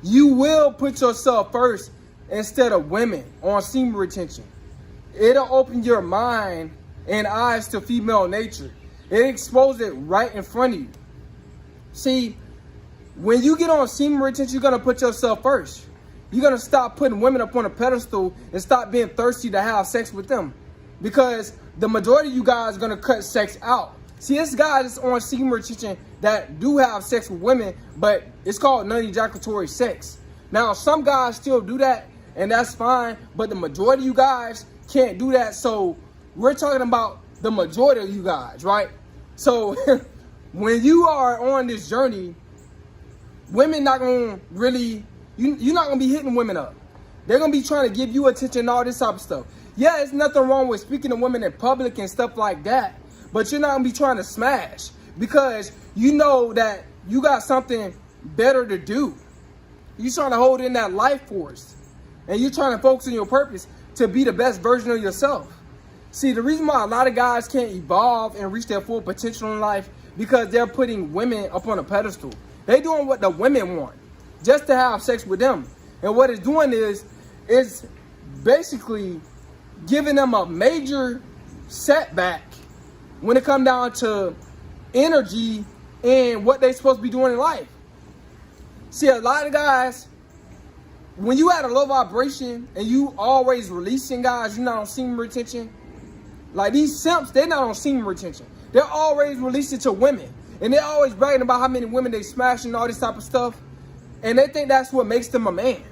you will put yourself first instead of women on semen retention. It'll open your mind and eyes to female nature. It exposes it right in front of you. See, when you get on semen retention, you're going to put yourself first. You're going to stop putting women up on a pedestal and stop being thirsty to have sex with them. Because the majority of you guys are going to cut sex out. See, this guy that's on semen retention that do have sex with women, but it's called non-ejaculatory sex. Now, some guys still do that, and that's fine, but the majority of you guys can't do that. So we're talking about the majority of you guys, right? So when you are on this journey, women not going to really, you're not going to be hitting women up. They're going to be trying to give you attention and all this type of stuff. Yeah, there's nothing wrong with speaking to women in public and stuff like that, but you're not going to be trying to smash because you know that you got something better to do. You're trying to hold in that life force, and you're trying to focus on your purpose to be the best version of yourself. See, the reason why a lot of guys can't evolve and reach their full potential in life because they're putting women up on a pedestal. They doing what the women want, just to have sex with them. And what it's doing is basically giving them a major setback when it comes down to energy and what they're supposed to be doing in life. See, a lot of guys, when you at a low vibration and you always releasing guys, you're not on semen retention. Like these simps, they're not on semen retention. They're always releasing to women. And they're always bragging about how many women they smash and all this type of stuff. And they think that's what makes them a man.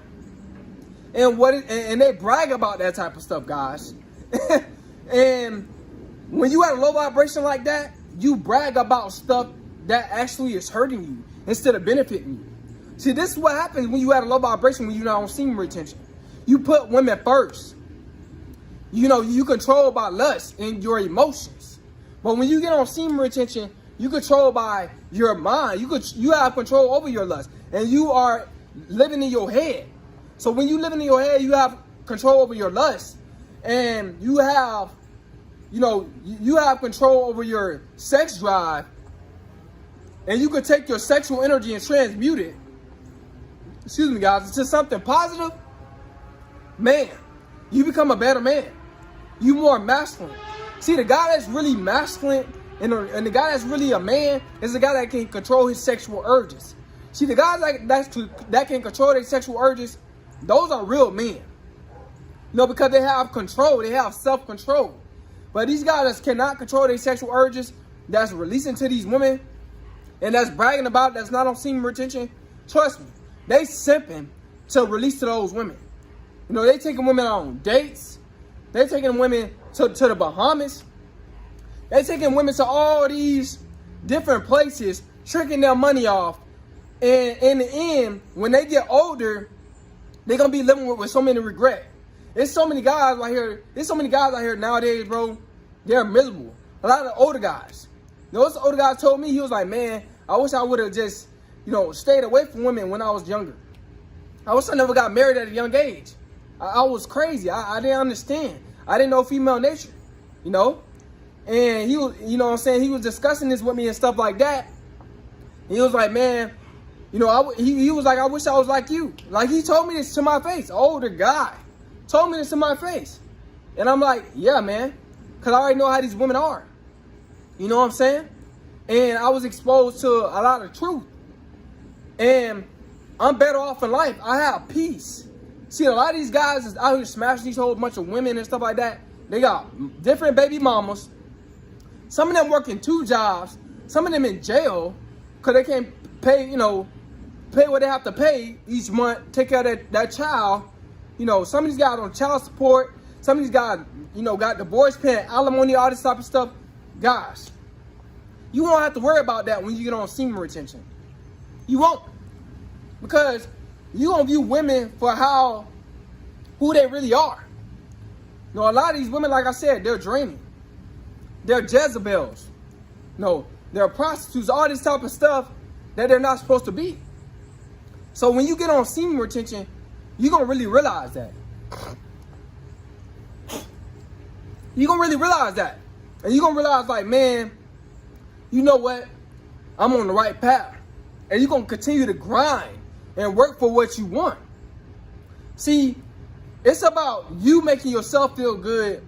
And they brag about that type of stuff, guys. And when you at a low vibration like that, you brag about stuff that actually is hurting you instead of benefiting you. See, this is what happens when you at a low vibration when you're not on semen retention. You put women first. You know, you control by lust and your emotions. But when you get on semen retention, you control by your mind. You have control over your lust. And you are living in your head. So when you living in your head, you have control over your lust. And you have, you have control over your sex drive. And you could take your sexual energy and transmute it, excuse me guys, into something positive. Man, you become a better man. You more masculine. See, the guy that's really masculine and the guy that's really a man is the guy that can control his sexual urges. See, the guys that can control their sexual urges, those are real men. Because they have control, they have self-control. But these guys that cannot control their sexual urges, that's releasing to these women, and that's bragging about, that's not on semen retention, trust me, they simping to release to those women. They taking women on dates. They taking women to the Bahamas. They taking women to all these different places, tricking their money off. And in the end, when they get older, they're going to be living with so many regret. There's so many guys out here. There's so many guys out here nowadays, bro. They're miserable. A lot of the older guys. Those older guys told me, he was like, man, I wish I would have just, stayed away from women when I was younger. I wish I never got married at a young age. I was crazy. I didn't understand. I didn't know female nature, And he was, he was discussing this with me and stuff like that. He was like, man, he was like, I wish I was like you. Like, he told me this to my face. An older guy told me this to my face. And I'm like, yeah, man. Because I already know how these women are. You know what I'm saying? And I was exposed to a lot of truth. And I'm better off in life. I have peace. See, a lot of these guys is out here smashing these whole bunch of women and stuff like that. They got different baby mamas. Some of them working 2 jobs. Some of them in jail because they can't pay, pay what they have to pay each month, take care of that child. Some of these guys on child support. Some of these guys, got divorce, paying alimony, all this type of stuff. Guys, you won't have to worry about that when you get on semen retention. You won't. Because you're going to view women for who they really are. A lot of these women, like I said, they're draining. They're Jezebels. They're prostitutes, all this type of stuff that they're not supposed to be. So when you get on semen retention, you're going to really realize that. You're going to really realize that. And you're going to realize, like, man, you know what? I'm on the right path. And you're going to continue to grind and work for what you want. See, it's about you making yourself feel good,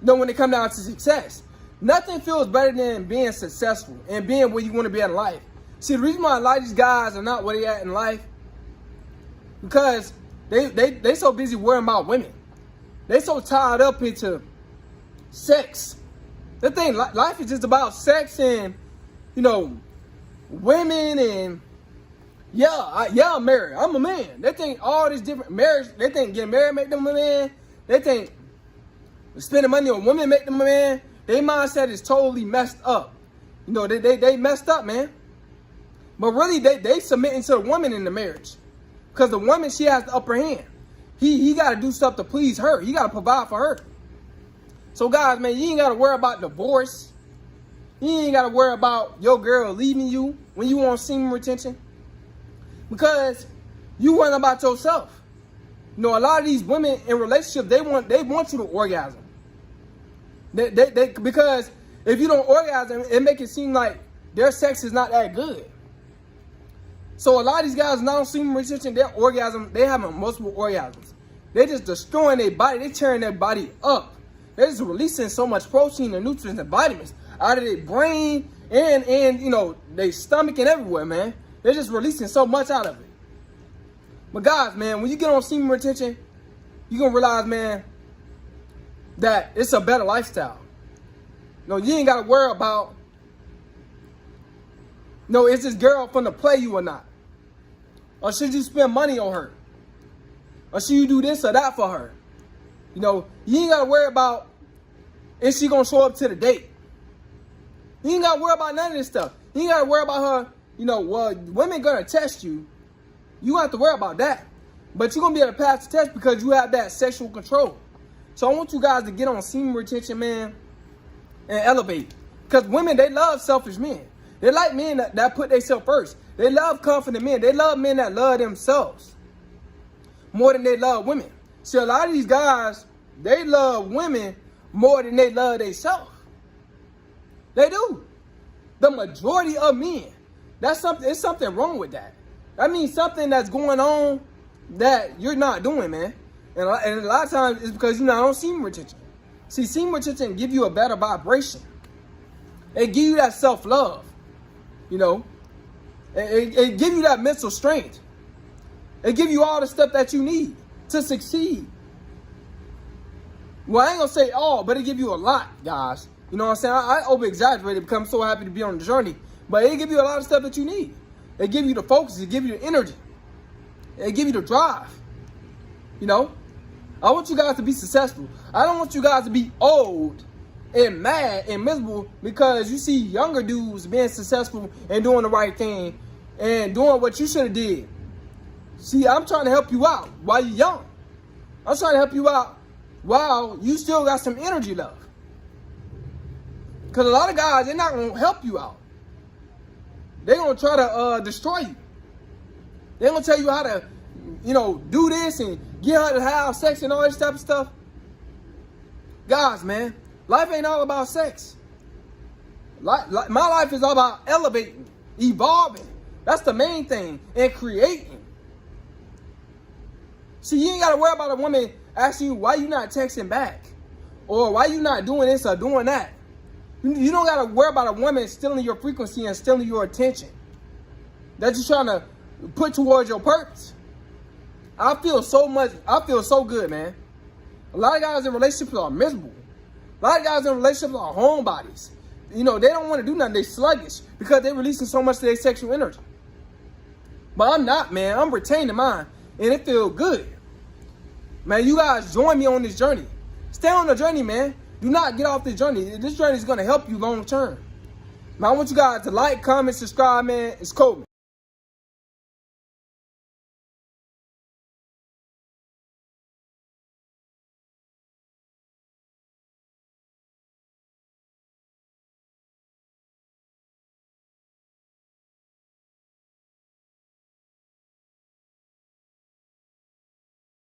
when it comes down to success. Nothing feels better than being successful and being where you want to be in life. See, the reason why a lot of these guys are not where they at in life, because they so busy worrying about women. They so tied up into sex. The thing, life is just about sex and, women and, I'm married. I'm a man. They think all this different marriage, they think getting married make them a man. They think spending money on women make them a man. Their mindset is totally messed up. They messed up, man. But really, they submitting to the woman in the marriage. Because the woman, she has the upper hand. He got to do stuff to please her. He got to provide for her. So guys, man, you ain't got to worry about divorce. You ain't got to worry about your girl leaving you when you want semen retention. Because you worrying about yourself. A lot of these women in relationships, they want you to orgasm. Because if you don't orgasm, it make it seem like their sex is not that good. So a lot of these guys not on semen retention, they having multiple orgasms. They just destroying their body. They tearing their body up. They're just releasing so much protein and nutrients and vitamins out of their brain and their stomach and everywhere, man. They're just releasing so much out of it. But guys, man, when you get on semen retention, you're going to realize, man, that it's a better lifestyle. You ain't got to worry about, is this girl finna play you or not? Or should you spend money on her? Or should you do this or that for her? You ain't got to worry about, is she going to show up to the date? You ain't got to worry about none of this stuff. You ain't got to worry about her. Women going to test you. You don't have to worry about that. But you're going to be able to pass the test because you have that sexual control. So I want you guys to get on semen retention, man, and elevate. Because women, they love selfish men. They like men that put themselves first. They love confident men. They love men that love themselves more than they love women. See, a lot of these guys, they love women more than they love themselves. They do. The majority of men. There's something wrong with that. That means something that's going on that you're not doing, man. And a lot of times it's because you're not on semen retention. See, semen retention give you a better vibration. It give you that self-love. It give you that mental strength. It give you all the stuff that you need to succeed. Well, I ain't gonna say all, but it give you a lot, guys. You know what I'm saying? I over-exaggerated because I'm so happy to be on the journey. But it give you a lot of stuff that you need. It give you the focus. It give you the energy. It give you the drive. I want you guys to be successful. I don't want you guys to be old and mad and miserable because you see younger dudes being successful and doing the right thing and doing what you should have did. See, I'm trying to help you out while you're young. I'm trying to help you out while you still got some energy left. Because a lot of guys, they're not going to help you out. They're going to try to destroy you. They're going to tell you how to, do this and get her to have sex and all this type of stuff. Guys, man, life ain't all about sex. My life is all about elevating, evolving. That's the main thing. And creating. See, you ain't got to worry about a woman asking you why you not texting back. Or why you not doing this or doing that. You don't got to worry about a woman stealing your frequency and stealing your attention that you're trying to put towards your purpose. I feel so good, man. A lot of guys in relationships are miserable. A lot of guys in relationships are homebodies. They don't want to do nothing. They're sluggish because they're releasing so much of their sexual energy. But I'm not, man. I'm retaining mine, and it feels good. Man, you guys join me on this journey. Stay on the journey, man. Do not get off this journey. This journey is going to help you long term. Man, I want you guys to like, comment, subscribe, man. It's cool.